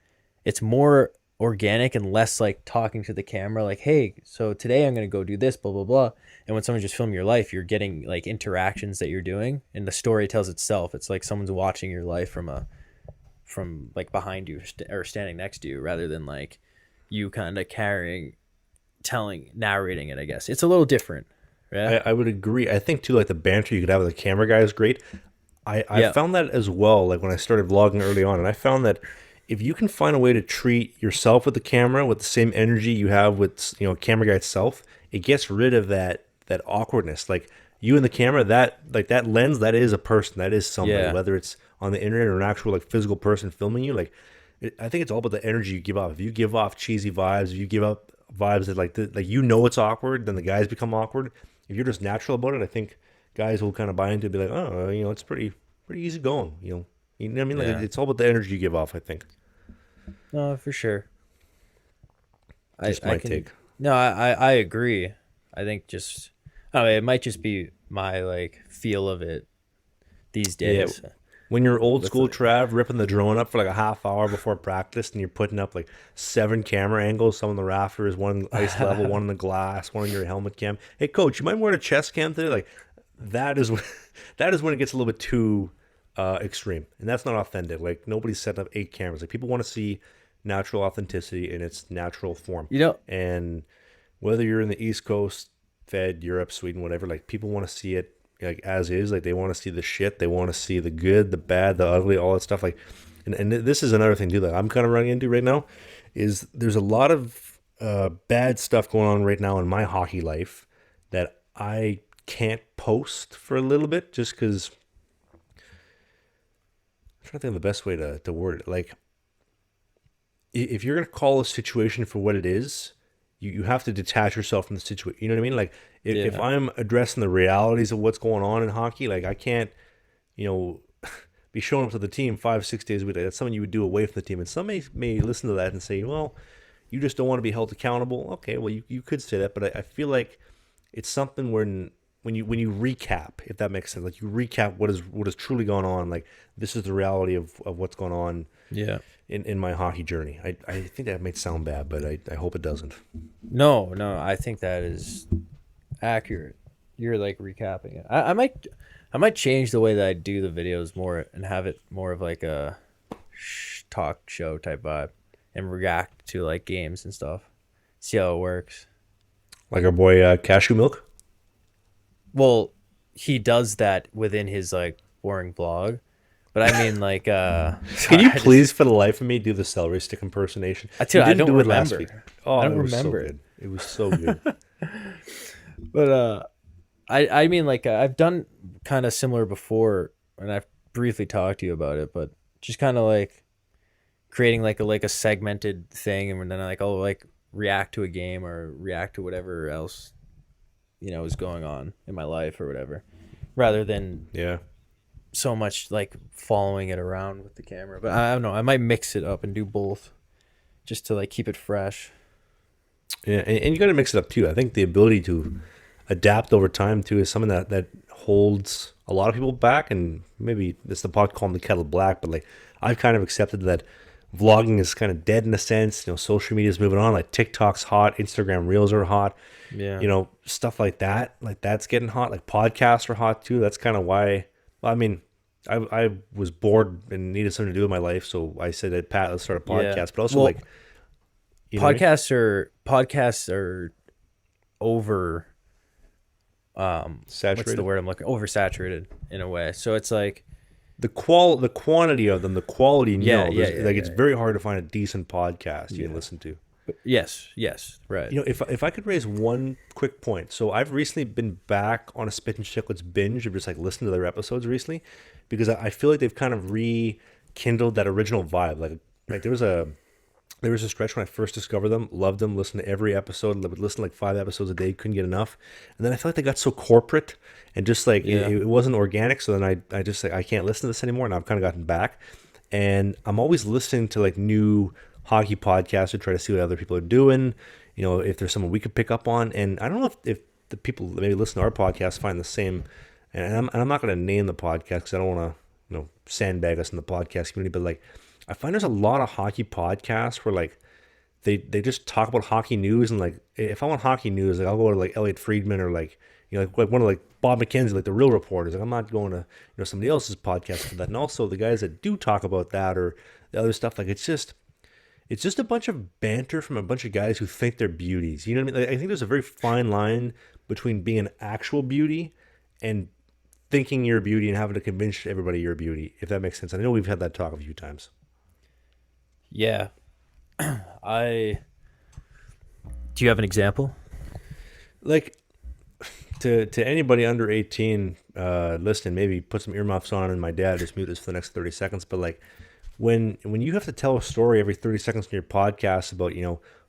it's more organic and less like talking to the camera like, hey, so today I'm going to go do this, blah blah blah. And when someone's just filming your life, you're getting like interactions that you're doing, and the story tells itself. It's like someone's watching your life from like behind you or standing next to you, rather than like you kind of narrating it. I guess it's a little different. Yeah, I would agree. I think too, like the banter you could have with the camera guy is great. I found that as well, like when I started vlogging early on, and I found that if you can find a way to treat yourself with the camera with the same energy you have with, you know, camera guy itself, it gets rid of that awkwardness. Like you and the camera, that lens, that is a person, that is somebody, whether it's on the internet or an actual like physical person filming you. Like I think it's all about the energy you give off. If you give off cheesy vibes, if you give up vibes that like you know it's awkward, then the guys become awkward. If you're just natural about it, I think guys will kind of buy into it, be like, oh, you know, it's pretty easy going, you know. You know what I mean? Like it's all about the energy you give off, I think. No, for sure. Just my take. No, I agree. I think just, oh, it might just be my like feel of it these days. Yeah. When you're old school Trav, ripping the drone up for like a half hour before practice, and you're putting up like 7 camera angles, some on the rafters, one in ice level, one in the glass, one in your helmet cam. Hey, coach, you might wear a chest cam today? Like that is when it gets a little bit too extreme, and that's not authentic. Like nobody's set up 8 cameras. Like people want to see natural authenticity in its natural form. You know, and whether you're in the East Coast, Fed, Europe, Sweden, whatever, like people want to see it like as is. Like they want to see the shit, they want to see the good, the bad, the ugly, all that stuff. Like, and this is another thing too that I'm kind of running into right now, is there's a lot of bad stuff going on right now in my hockey life that I can't post for a little bit, just because I'm trying to think of the best way to word it. Like, if you're going to call a situation for what it is, you have to detach yourself from the situation. You know what I mean? Like, if I'm addressing the realities of what's going on in hockey, like I can't, you know, be showing up to the team 5-6 days a week. Like, that's something you would do away from the team. And some may listen to that and say, well, you just don't want to be held accountable. Okay, well, you could say that, but I feel like it's something when you recap, if that makes sense, like you recap what is truly going on. Like this is the reality of what's going on. Yeah. In my hockey journey. I think that might sound bad, but I hope it doesn't. No, I think that is accurate. You're like recapping it. I might change the way that I do the videos more and have it more of like a talk show type vibe and react to like games and stuff. See how it works. Like our boy Cashew Milk? Well, he does that within his like boring vlog. But I mean, like, can you please, for the life of me, do the celery stick impersonation? I don't do it last week. Oh, I don't remember it. It was so good. But I mean, like, I've done kind of similar before, and I've briefly talked to you about it. But just kind of like creating like a segmented thing, and then like I'll like react to a game or react to whatever else, you know, is going on in my life or whatever, rather than so much like following it around with the camera. But I don't know, I might mix it up and do both just to like keep it fresh. Yeah, and you got to mix it up too. I think the ability to adapt over time too is something that holds a lot of people back, and maybe it's the pot calling the kettle black, but like I've kind of accepted that vlogging is kind of dead in a sense. You know, social media is moving on. Like TikTok's hot, Instagram Reels are hot. Yeah, you know, stuff like that. Like that's getting hot. Like podcasts are hot too. That's kind of why. I mean, I was bored and needed something to do with my life, so I said, "Pat, let's start a podcast." Yeah. But also, well, like, podcasts are over Saturated. What's the word I'm looking? Oversaturated in a way. So it's like the quantity of them, the quality, it's yeah. very hard to find a decent podcast you can listen to. Yes, right. If I could raise one quick point. So I've recently been back on a Spit and Chicklets binge of just like listening to their episodes recently, because I feel like they've kind of rekindled that original vibe. Like there was a stretch when I first discovered them, loved them, listened to every episode, would listen to like 5 episodes a day, couldn't get enough. And then I felt like they got so corporate and just like it wasn't organic. So then I just like, I can't listen to this anymore. And I've kind of gotten back. And I'm always listening to like new hockey podcasts to try to see what other people are doing. If there's someone we could pick up on. And I don't know if the people that maybe listen to our podcast find the same. And I'm not going to name the podcast because I don't want to, sandbag us in the podcast community. But like, I find there's a lot of hockey podcasts where like they just talk about hockey news, and like if I want hockey news, like I'll go to like Elliot Friedman or like like one of like Bob McKenzie, like the real reporters. Like I'm not going to somebody else's podcast for that. And also the guys that do talk about that or the other stuff, like it's just a bunch of banter from a bunch of guys who think they're beauties. You know what I mean? Like, I think there's a very fine line between being an actual beauty and thinking you're a beauty and having to convince everybody you're a beauty, if that makes sense. And I know we've had that talk a few times. Yeah. Do you have an example? Like, to anybody under 18 listening, maybe put some earmuffs on, and my dad just mute this for the next 30 seconds. But like, when you have to tell a story every 30 seconds in your podcast about,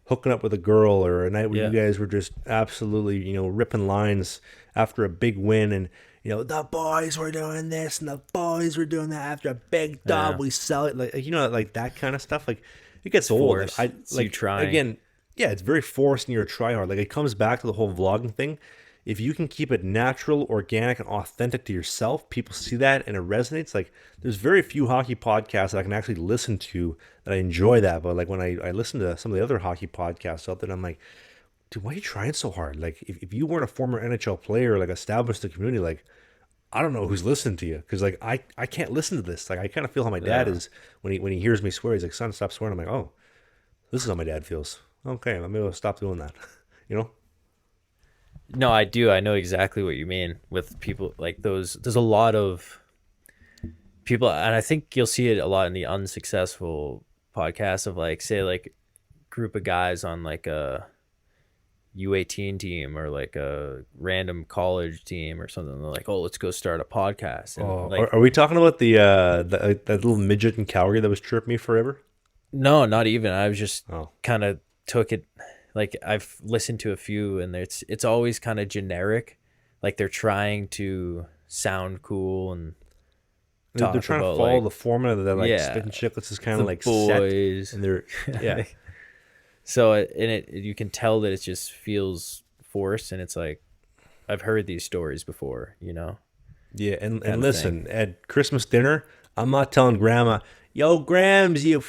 hooking up with a girl, or a night where you guys were just absolutely, ripping lines after a big win, and, the boys were doing this and the boys were doing that after a big dub, we sell it. Like, like that kind of stuff. Like, it gets old. You trying. Again, it's very forced and you're a tryhard. Like, it comes back to the whole vlogging thing. If you can keep it natural, organic, and authentic to yourself, people see that and it resonates. Like, there's very few hockey podcasts that I can actually listen to that I enjoy that. But like when I listen to some of the other hockey podcasts out there, I'm like, dude, why are you trying so hard? Like, if you weren't a former NHL player, like established the community, like, I don't know who's listening to you, because like I can't listen to this. Like, I kind of feel how my dad is when he hears me swear. He's like, son, stop swearing. I'm like, oh, this is how my dad feels. Okay, maybe I'll stop doing that. No, I do. I know exactly what you mean with people like those. There's a lot of people, and I think you'll see it a lot in the unsuccessful podcasts of like, say, like group of guys on like a U18 team or like a random college team or something. They're like, oh, let's go start a podcast. And like, are we talking about that little midget in Calgary that was chirping me forever? No, not even. I was just kind of took it. Like, I've listened to a few, and it's always kind of generic. Like, they're trying to sound cool, and they're trying to follow the formula that like Spit and Chicklets is kind of like boys. Set, and they're So you can tell that it just feels forced, and it's like, I've heard these stories before, Yeah, and listen, at Christmas dinner, I'm not telling Grandma, "Yo, Grams, you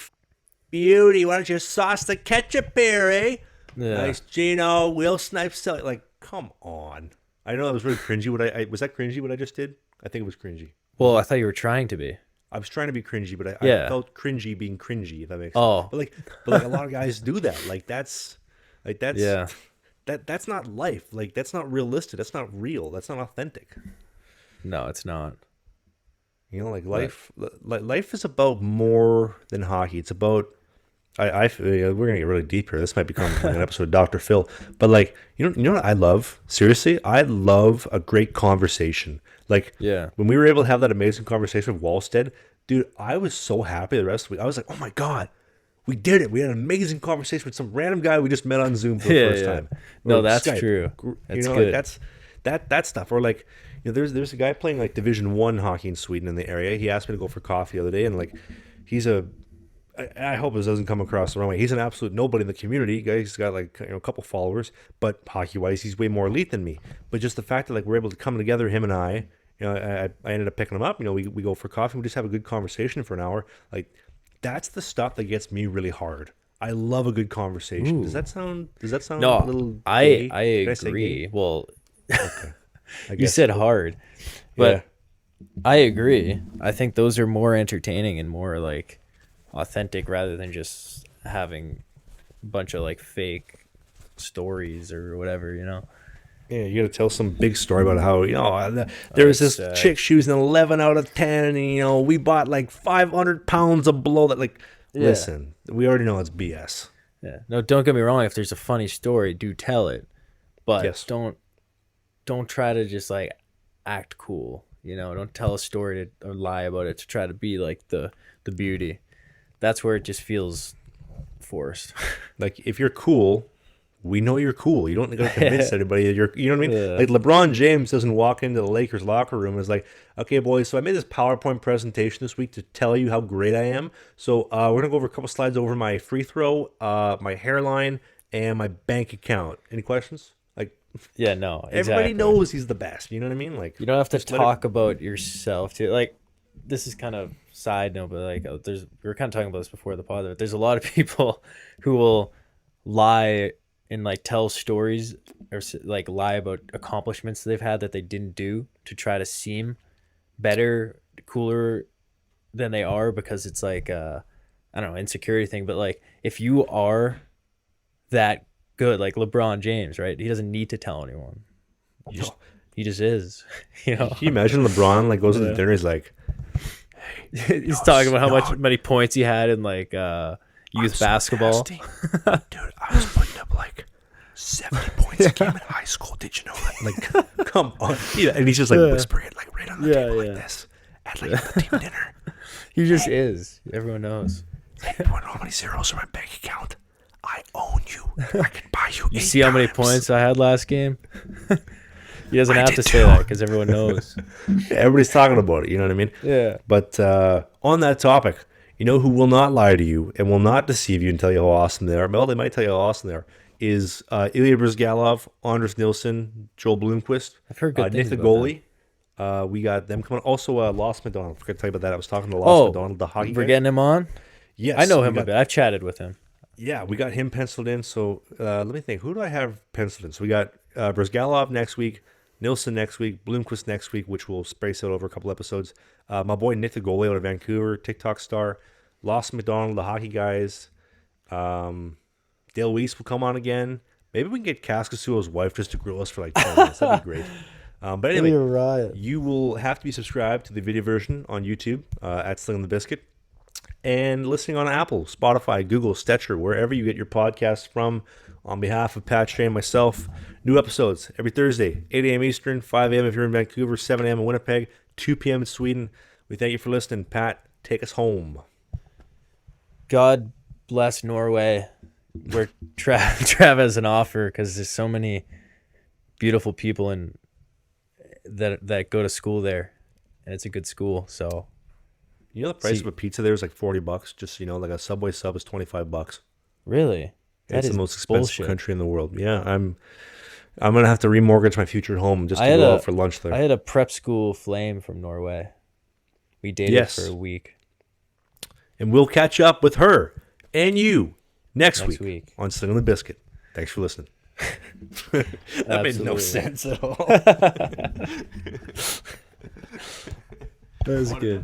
beauty, why don't you sauce the ketchup here, eh?" Yeah. Nice Gino, Will Snipes, sell it. Like, come on. I know that was really cringy. Was that cringy what I just did? I think it was cringy. Well, I thought you were trying to be. I was trying to be cringy, but I felt cringy being cringy, if that makes sense. Oh. But like a lot of guys do that. That's not life. Like, that's not realistic. That's not real. That's not authentic. No, it's not. Like life is about more than hockey. It's about we're gonna get really deep here. This might become an episode of Dr. Phil, but like, you know what I love? Seriously, I love a great conversation. Like, when we were able to have that amazing conversation with Wallstead, dude, I was so happy the rest of the week. I was like, oh my god, we did it! We had an amazing conversation with some random guy we just met on Zoom for the first time. No, that's Skype. True. That's good. Like that stuff. Or like, there's a guy playing like Division 1 hockey in Sweden in the area. He asked me to go for coffee the other day, and like, I hope this doesn't come across the wrong way. He's an absolute nobody in the community. He's got like a couple followers, but hockey-wise, he's way more elite than me. But just the fact that like we're able to come together, him and I ended up picking him up. We go for coffee. We just have a good conversation for an hour. Like, that's the stuff that gets me really hard. I love a good conversation. Ooh. Does that sound no, a little gay? I agree. Well, okay. You said hard, but I agree. I think those are more entertaining and more like authentic rather than just having a bunch of like fake stories or whatever, Yeah, you got to tell some big story about how, there was this chick, she was an 11 out of 10, and, we bought like 500 pounds of below that. Like, listen, we already know it's BS. Yeah. No, don't get me wrong. If there's a funny story, do tell it. But don't try to just like act cool. Don't tell a story or lie about it to try to be like the beauty. That's where it just feels forced. Like, if you're cool, we know you're cool. You don't got to convince anybody that you know what I mean? Yeah. Like, LeBron James doesn't walk into the Lakers locker room and is like, okay, boys, so I made this PowerPoint presentation this week to tell you how great I am. So we're going to go over a couple slides over my free throw, my hairline, and my bank account. Any questions? Like, yeah, no, exactly. Everybody knows he's the best. You know what I mean? Like, you don't have to talk about yourself too. Like, this is kind of side note, but like, we were kind of talking about this before the pod. But there's a lot of people who will lie and like tell stories or like lie about accomplishments they've had that they didn't do to try to seem better, cooler than they are, because it's like I don't know, insecurity thing. But like, if you are that good, like LeBron James, right? He doesn't need to tell anyone. He just is. Can you imagine LeBron like goes to the dinner, he's like, hey, he's talking about how many points he had in like youth basketball. Dude, I was putting up like 70 points a game in high school. Did you know that? Like, come on. Yeah, and he's just like whispering it like right on the table like this at like the team dinner. He just is. Everyone knows. Hey, you want to know how many zeros are in my bank account? I own you. I can buy you. You see how many points I had last game? He doesn't have to say that because everyone knows. Yeah, everybody's talking about it. You know what I mean? Yeah. But on that topic, who will not lie to you and will not deceive you and tell you how awesome they are? Well, they might tell you how awesome they are. Is Ilya Bryzgalov, Anders Nilsson, Joel Blomqvist. I've heard good things Nick the about goalie. We got them coming. Also, Lost McDonald. I forgot to tell you about that. I was talking to Lost McDonald, the hockey We're guy. getting him on? Yes. I know him a bit. I've chatted with him. Yeah, we got him penciled in. So let me think. Who do I have penciled in? So we got Bryzgalov next week, Nilsson next week, Blomqvist next week, which we'll space out over a couple episodes. My boy Nick the goalie out of Vancouver, TikTok star. Lost McDonald, the hockey guys. Dale Weiss will come on again. Maybe we can get Kaskisuo's wife just to grill us for like 10 minutes. That'd be great. But anyway, you will have to be subscribed to the video version on YouTube at Slangin The Bizkit, and listening on Apple, Spotify, Google, Stitcher, wherever you get your podcasts from. On behalf of Pat Shea and myself, new episodes every Thursday, 8 a.m. Eastern, 5 a.m. if you're in Vancouver, 7 a.m. in Winnipeg, 2 p.m. in Sweden. We thank you for listening. Pat, take us home. God bless Norway, where Trav has an offer, because there's so many beautiful people that go to school there, and it's a good school. So, the price of a pizza there is like $40. Just like a Subway sub is $25. Really? It's the most expensive country in the world. Yeah, I'm gonna have to remortgage my future home just to go out for lunch there. I had a prep school flame from Norway. We dated for a week. And we'll catch up with her and you next week on Slangin The Bizkit. Thanks for listening. That made no sense at all. That was good.